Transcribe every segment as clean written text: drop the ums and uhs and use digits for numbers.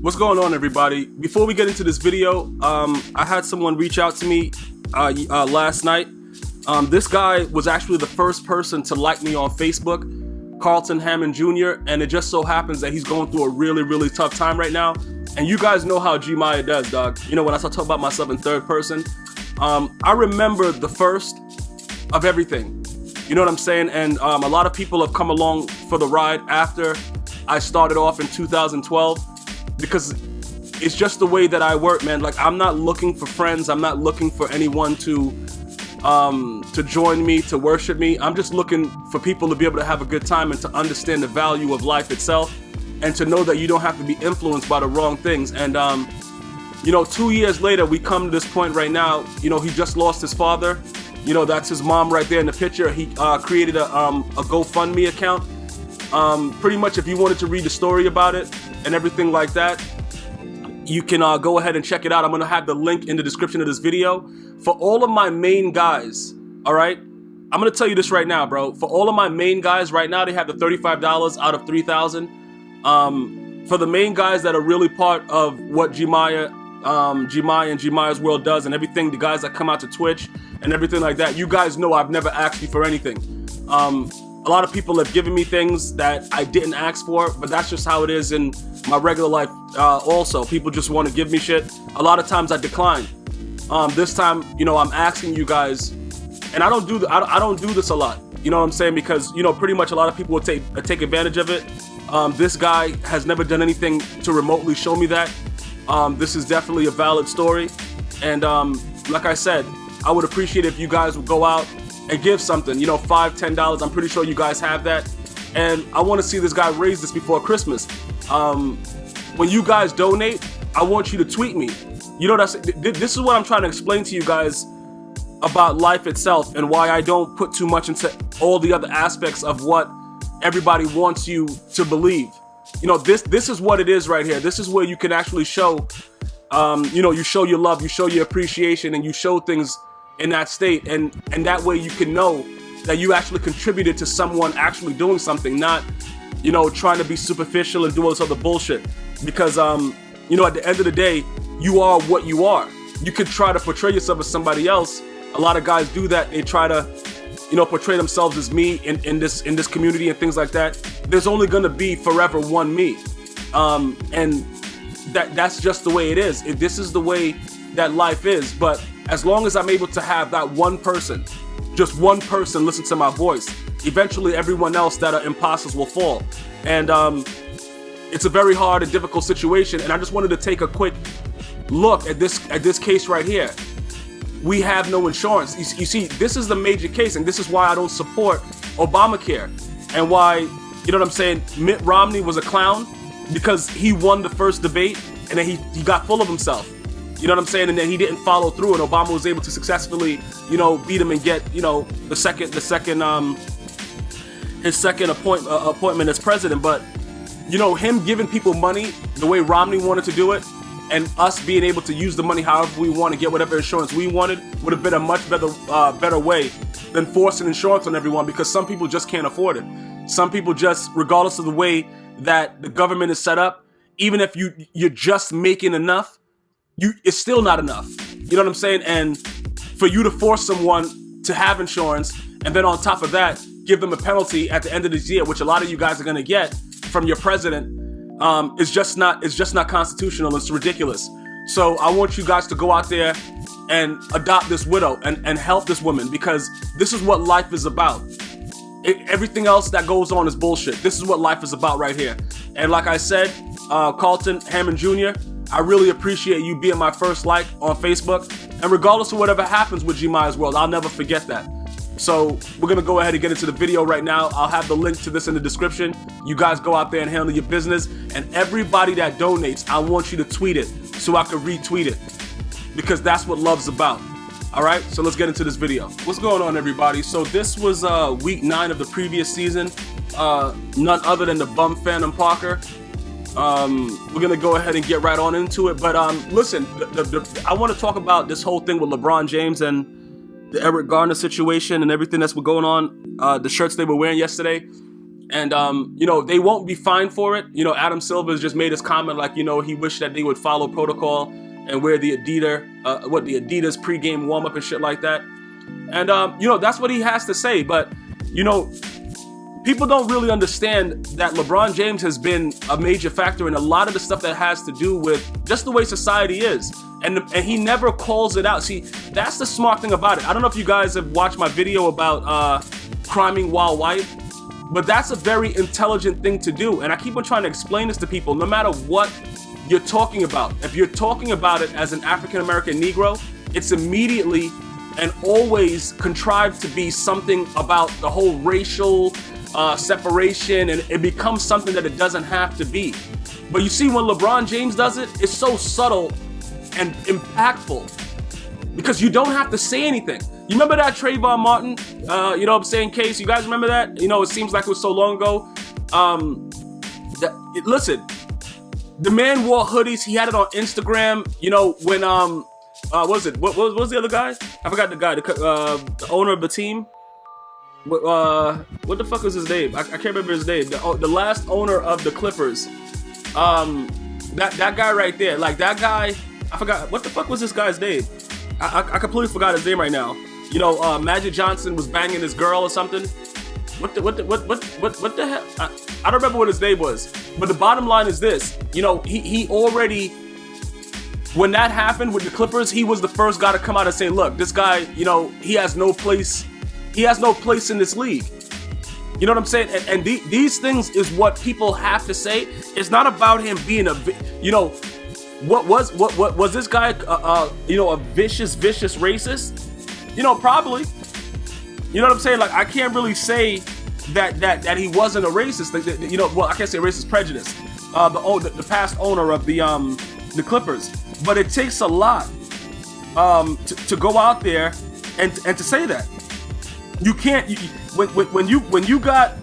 What's going on, everybody? Before we get into this video, I had someone reach out to me last night. This guy was actually the first person to like me on Facebook, Carlton Hammond Jr., and it just so happens that he's going through a really tough time right now. And you guys know how Gmia does, dog. You know, when I start talking about myself in third person, I remember the first of everything. You know what I'm saying? And a lot of people have come along for the ride after I started off in 2012. Because it's just the way that I work, man. Like, I'm not looking for friends. I'm not looking for anyone to join me, to worship me. I'm just looking for people to be able to have a good time and to understand the value of life itself, and to know that you don't have to be influenced by the wrong things. And you know, 2 years later, we come to this point right now. You know, he just lost his father. You know, that's his mom right there in the picture. He created a GoFundMe account. Pretty much, if you wanted to read the story about it and everything like that, you can go ahead and check it out. I'm gonna have the link in the description of this video. For all of my main guys, all right, I'm gonna tell you this right now, bro. For all of my main guys right now, they have the $35 out of 3,000. For the main guys that are really part of what Gmia and GmiasWorld does and everything, the guys that come out to Twitch and everything like that, you guys know I've never asked you for anything. A lot of people have given me things that I didn't ask for, but that's just how it is in my regular life. Also, people just want to give me shit. A lot of times I decline. This time, you know, I'm asking you guys, and I don't do this a lot. You know what I'm saying? Because, you know, pretty much a lot of people will take advantage of it. This guy has never done anything to remotely show me that. This is definitely a valid story, and like I said, I would appreciate it if you guys would go out and give something, you know, $5, $10. I'm pretty sure you guys have that. And I want to see this guy raise this before Christmas. When you guys donate, I want you to tweet me. You know, this is what I'm trying to explain to you guys about life itself, and why I don't put too much into all the other aspects of what everybody wants you to believe. You know, this is what it is right here. This is where you can actually show, you know, you show your love, you show your appreciation, and you show things in that state, and that way you can know that you actually contributed to someone actually doing something, not, you know, trying to be superficial and do all this other bullshit. Because you know, at the end of the day, you are what you are. You could try to portray yourself as somebody else. A lot of guys do that. They try to, you know, portray themselves as me in this community and things like that. There's only gonna be forever one me, and that's just the way it is. This is the way that life is. But as long as I'm able to have that one person, just one person listen to my voice, eventually everyone else that are imposters will fall. And it's a very hard and difficult situation. And I just wanted to take a quick look at this case right here. We have no insurance. You see, this is the major case, and this is why I don't support Obamacare, and why, you know what I'm saying, Mitt Romney was a clown, because he won the first debate and then he got full of himself. You know what I'm saying? And then he didn't follow through, and Obama was able to successfully, you know, beat him and get, you know, his second appointment as president. But, you know, him giving people money the way Romney wanted to do it, and us being able to use the money however we want to get whatever insurance we wanted, would have been a much better way than forcing insurance on everyone, because some people just can't afford it. Some people just, regardless of the way that the government is set up, even if you're just making enough, it's still not enough. You know what I'm saying? And for you to force someone to have insurance, and then on top of that, give them a penalty at the end of this year, which a lot of you guys are gonna get from your president, is just not constitutional. It's ridiculous. So I want you guys to go out there and adopt this widow and help this woman, because this is what life is about. Everything else that goes on is bullshit. This is what life is about right here. And like I said, Carlton Hammond Jr., I really appreciate you being my first like on Facebook. And regardless of whatever happens with GmiasWorld, I'll never forget that. So we're gonna go ahead and get into the video right now. I'll have the link to this in the description. You guys go out there and handle your business. And everybody that donates, I want you to tweet it so I can retweet it, because that's what love's about. All right, so let's get into this video. What's going on, everybody? So this was week 9 of the previous season. None other than the bum Phantom Parker. We're gonna go ahead and get right on into it. But listen, I want to talk about this whole thing with LeBron James and the Eric Garner situation and everything that's been going on. The shirts they were wearing yesterday. And, you know, they won't be fined for it. You know, Adam Silver has just made his comment like, you know, he wished that they would follow protocol and wear the Adidas pregame warm-up and shit like that. And, you know, that's what he has to say. But, you know, people don't really understand that LeBron James has been a major factor in a lot of the stuff that has to do with just the way society is. And he never calls it out. See, that's the smart thing about it. I don't know if you guys have watched my video about criming while white, but that's a very intelligent thing to do. And I keep on trying to explain this to people, no matter what you're talking about. If you're talking about it as an African-American Negro, it's immediately and always contrived to be something about the whole racial separation, and it becomes something that it doesn't have to be. But you see, when LeBron James does it, it's so subtle and impactful because you don't have to say anything. You remember that Trayvon Martin, you know what I'm saying, case? You guys remember that? You know, it seems like it was so long ago. Listen, the man wore hoodies. He had it on Instagram. You know, when, what was the other guy? I forgot the guy, the owner of the team. What the fuck was his name? I can't remember his name. The last owner of the Clippers. That guy right there. Like, that guy, I forgot, what the fuck was this guy's name? I completely forgot his name right now. You know, Magic Johnson was banging his girl or something. What the hell? I don't remember what his name was. But the bottom line is this. You know, he already, when that happened with the Clippers, he was the first guy to come out and say, look, this guy, you know, he has no place in this league. You know what I'm saying? And these things is what people have to say. It's not about him being you know, what was this guy, you know, a vicious racist? You know, probably. You know what I'm saying? Like, I can't really say that he wasn't a racist. You know, well, I can't say racist prejudice. The past owner of the Clippers, but it takes a lot to go out there and to say that. You can't. When you got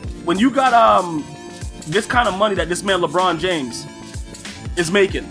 this kind of money that this man LeBron James is making,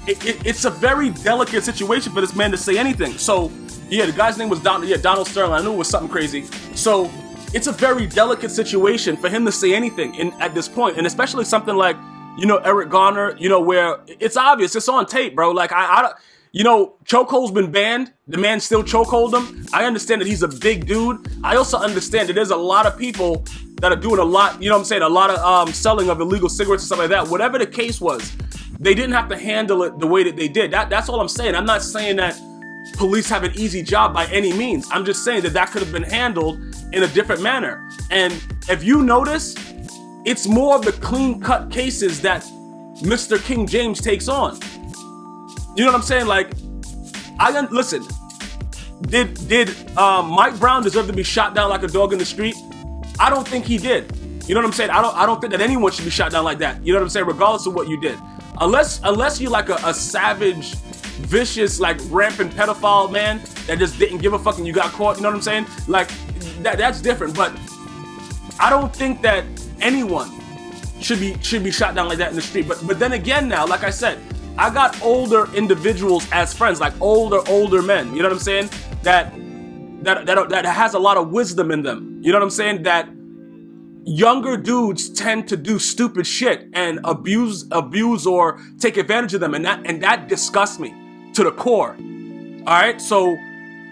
it's a very delicate situation for this man to say anything. So yeah, the guy's name was Donald Sterling. I knew it was something crazy. So it's a very delicate situation for him to say anything at this point, and especially something like, you know, Eric Garner, you know, where it's obvious, it's on tape, bro. Like, I you know, chokehold's been banned. The man still chokehold him. I understand that he's a big dude. I also understand that there's a lot of people that are doing a lot, you know what I'm saying, a lot of selling of illegal cigarettes and stuff like that. Whatever the case was, they didn't have to handle it the way that they did. That's all I'm saying. I'm not saying that police have an easy job by any means. I'm just saying that could have been handled in a different manner. And if you notice, it's more of the clean-cut cases that Mr. King James takes on. You know what I'm saying? Like, listen, did Mike Brown deserve to be shot down like a dog in the street? I don't think he did. You know what I'm saying? I don't think that anyone should be shot down like that. You know what I'm saying? Regardless of what you did. Unless you're like a savage, vicious, like rampant pedophile man that just didn't give a fuck and you got caught. You know what I'm saying? Like, that's different. But I don't think that anyone should be shot down like that in the street. But then again, now, like I said, I got older individuals as friends, like older men. You know what I'm saying? That has a lot of wisdom in them. You know what I'm saying? That younger dudes tend to do stupid shit and abuse or take advantage of them, and that disgusts me to the core. All right, so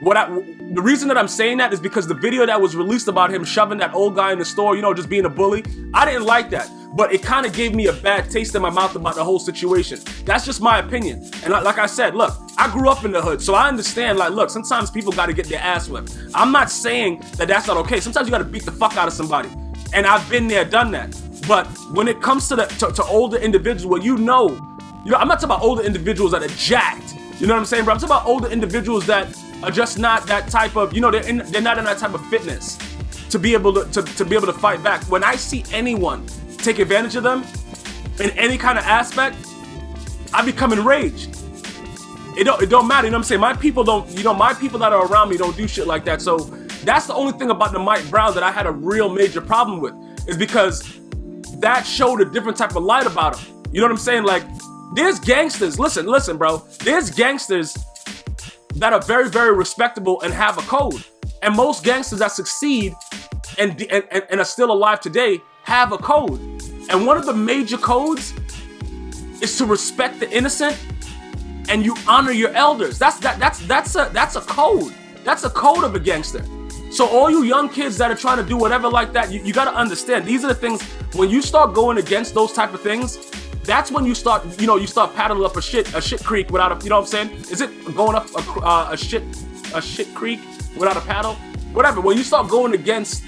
the reason that I'm saying that is because the video that was released about him shoving that old guy in the store, you know, just being a bully, I didn't like that. But it kind of gave me a bad taste in my mouth about the whole situation. That's just my opinion. And like I said, look, I grew up in the hood, so I understand, like, look, sometimes people got to get their ass whipped. I'm not saying that that's not okay. Sometimes you got to beat the fuck out of somebody. And I've been there, done that. But when it comes to older individuals, well, you know, I'm not talking about older individuals that are jacked. You know what I'm saying, bro? I'm talking about older individuals that are just not that type of, you know, they're not in that type of fitness to be able to fight back. When I see anyone take advantage of them in any kind of aspect, I become enraged. It don't matter, you know what I'm saying? My people that are around me don't do shit like that. So that's the only thing about the Mike Brown that I had a real major problem with, is because that showed a different type of light about him. You know what I'm saying? Like, there's gangsters, listen, bro. There's gangsters that are very, very respectable and have a code. And most gangsters that succeed and are still alive today have a code. And one of the major codes is to respect the innocent and you honor your elders. That's a code. That's a code of a gangster. So all you young kids that are trying to do whatever like that, you got to understand, these are the things, when you start going against those type of things, that's when you start, you start paddling up a shit creek without a, you know what I'm saying? Is it going up a shit creek without a paddle? Whatever. When you start going against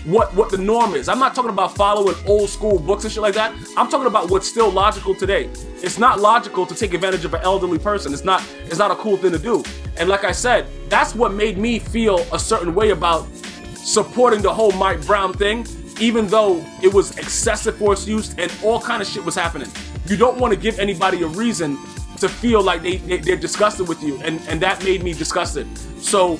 what the norm is. I'm not talking about following old school books and shit like that. I'm talking about what's still logical today. It's not logical to take advantage of an elderly person. It's not a cool thing to do. And like I said, that's what made me feel a certain way about supporting the whole Mike Brown thing, even though it was excessive force use and all kind of shit was happening. You don't want to give anybody a reason to feel like they're disgusted with you, and that made me disgusted. So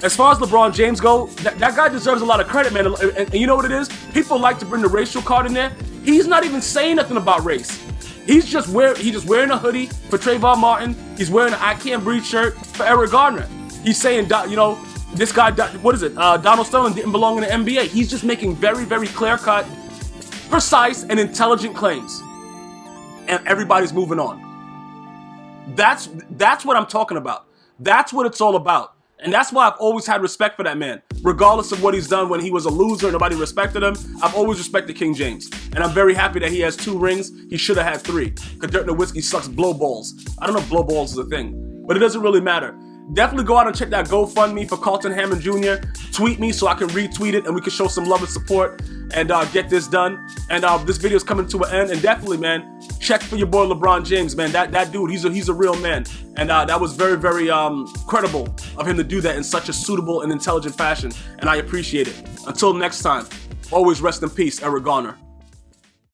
as far as LeBron James go, that guy deserves a lot of credit, man. And you know what it is? People like to bring the racial card in there. He's not even saying nothing about race. He's just wearing a hoodie for Trayvon Martin. He's wearing an I Can't Breathe shirt for Eric Gardner. He's saying, this guy, Donald Sterling didn't belong in the NBA. He's just making very, very clear-cut, precise, and intelligent claims. And everybody's moving on. That's what I'm talking about. That's what it's all about. And that's why I've always had respect for that man. Regardless of what he's done when he was a loser, nobody respected him. I've always respected King James. And I'm very happy that he has 2 rings. He should have had 3. Because Dirk Nowitzki sucks blow balls. I don't know if blow balls is a thing, but it doesn't really matter. Definitely go out and check that GoFundMe for Carlton Hammond Jr. Tweet me so I can retweet it and we can show some love and support and get this done. And this video is coming to an end. And definitely, man, check for your boy LeBron James, man. That dude, he's a real man. And that was very, very credible of him to do that in such a suitable and intelligent fashion. And I appreciate it. Until next time, always rest in peace, Eric Garner.